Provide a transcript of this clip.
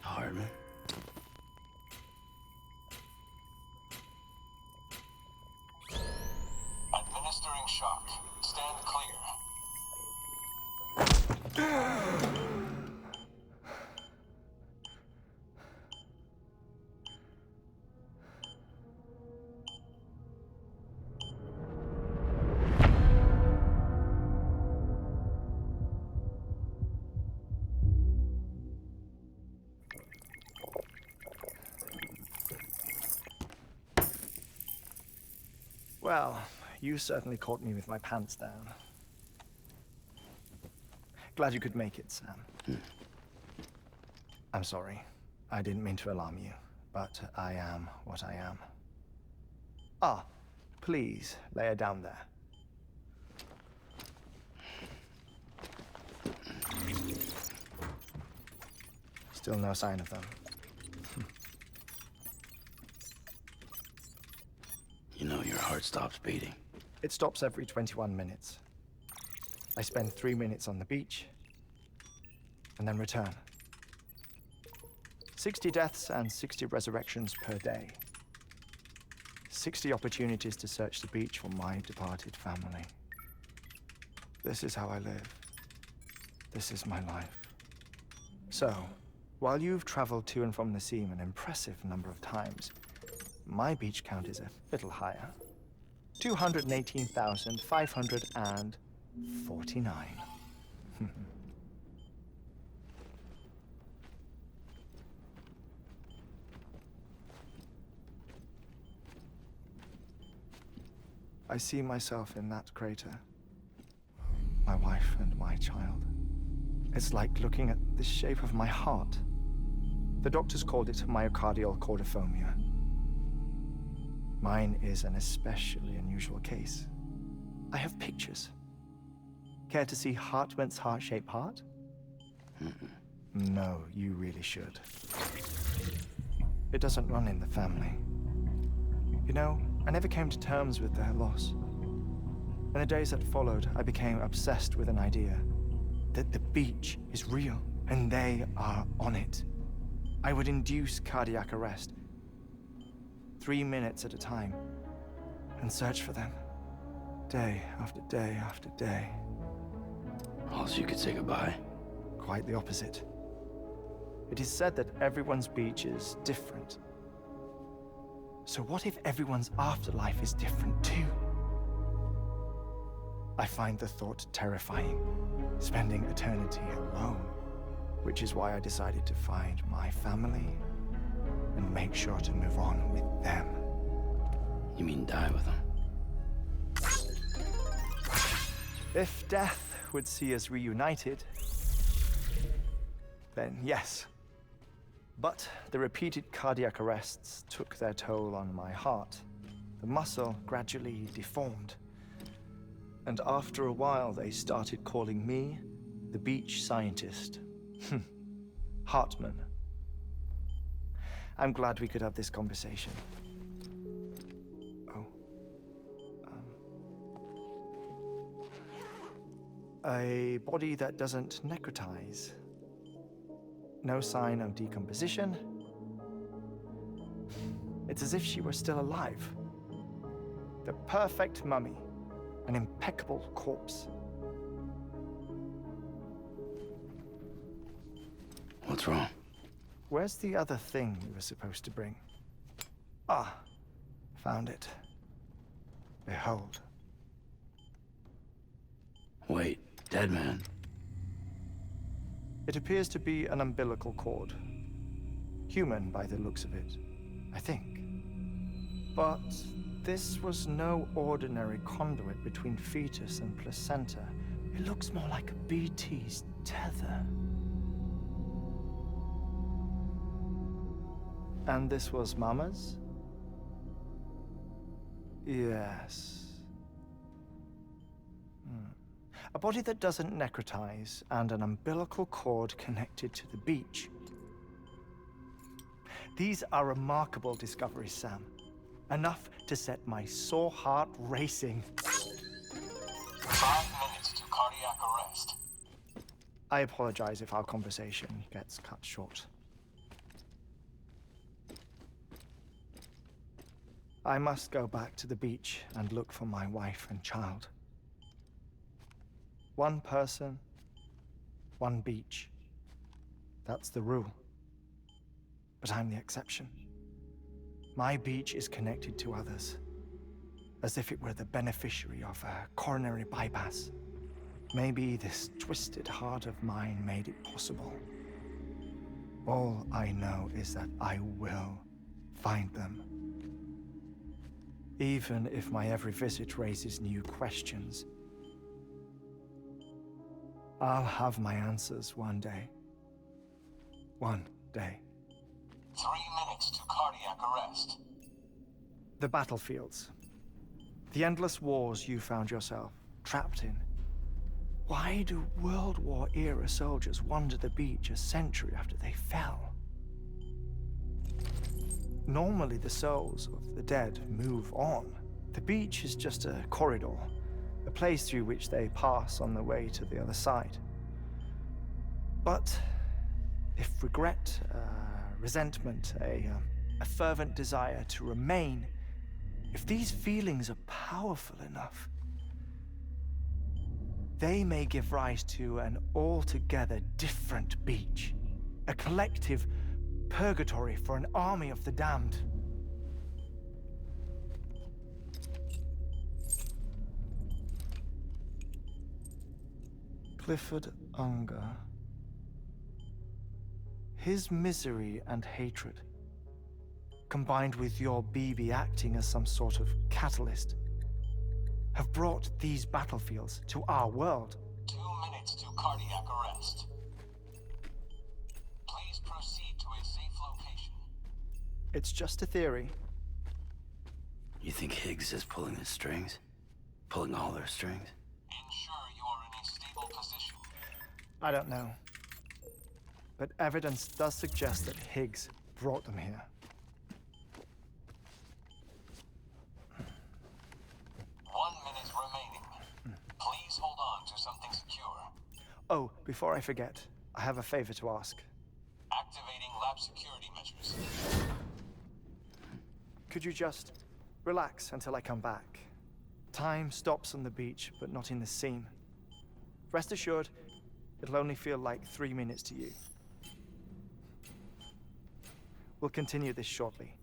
Hardman. Administering shock. Stand clear. Well, you certainly caught me with my pants down. Glad you could make it, Sam. I'm sorry. I didn't mean to alarm you, but I am what I am. Ah, please, lay her down there. Still no sign of them. You know your heart stops beating. It stops every 21 minutes. I spend 3 minutes on the beach, and then return. 60 deaths and 60 resurrections per day. 60 opportunities to search the beach for my departed family. This is how I live. This is my life. So, while you've traveled to and from the sea an impressive number of times, my beach count is a little higher. 218,549. I see myself in that crater. My wife and my child. It's like looking at the shape of my heart. The doctors called it myocardial cordiformia. Mine is an especially unusual case. I have pictures. Care to see Hartman's heart-shaped heart? No, you really should. It doesn't run in the family. You know, I never came to terms with their loss. In the days that followed, I became obsessed with an idea that the beach is real and they are on it. I would induce cardiac arrest, 3 minutes at a time, and search for them, day after day after day. Also, you could say goodbye. Quite the opposite. It is said that everyone's beach is different. So what if everyone's afterlife is different too? I find the thought terrifying, spending eternity alone, which is why I decided to find my family and make sure to move on with them. You mean die with them? If death would see us reunited, then yes. But the repeated cardiac arrests took their toll on my heart. The muscle gradually deformed. And after a while, they started calling me the beach scientist. Hartman. I'm glad we could have this conversation. Oh. A body that doesn't necrotize. No sign of decomposition. It's as if she were still alive. The perfect mummy. An impeccable corpse. What's wrong? Where's the other thing you were supposed to bring? Ah, found it. Behold. Wait, dead man. It appears to be an umbilical cord. Human by the looks of it, I think. But this was no ordinary conduit between fetus and placenta. It looks more like a BT's tether. And this was Mama's? Yes. A body that doesn't necrotize and an umbilical cord connected to the beach. These are remarkable discoveries, Sam. Enough to set my sore heart racing. 5 minutes to cardiac arrest. I apologize if our conversation gets cut short. I must go back to the beach and look for my wife and child. One person, one beach. That's the rule. But I'm the exception. My beach is connected to others, as if it were the beneficiary of a coronary bypass. Maybe this twisted heart of mine made it possible. All I know is that I will find them. Even if my every visit raises new questions, I'll have my answers one day. One day. 3 minutes to cardiac arrest. The battlefields. The endless wars you found yourself trapped in. Why do World War era soldiers wander the beach a century after they fell? Normally the souls of the dead move on. The beach is just a corridor, a place through which they pass on the way to the other side. But if regret, resentment, a fervent desire to remain, if these feelings are powerful enough, they may give rise to an altogether different beach, a collective purgatory for an army of the damned. Clifford Unger. His misery and hatred, combined with your BB acting as some sort of catalyst, have brought these battlefields to our world. 2 minutes to cardiac arrest. Please proceed to a safe location. It's just a theory. You think Higgs is pulling the strings? Pulling all their strings? Ensure you are in a stable position. I don't know. But evidence does suggest that Higgs brought them here. 1 minute remaining. Please hold on to something secure. Oh, before I forget, I have a favor to ask. Activating lab security measures. Could you just relax until I come back? Time stops on the beach, but not in the scene. Rest assured, it'll only feel like 3 minutes to you. We'll continue this shortly.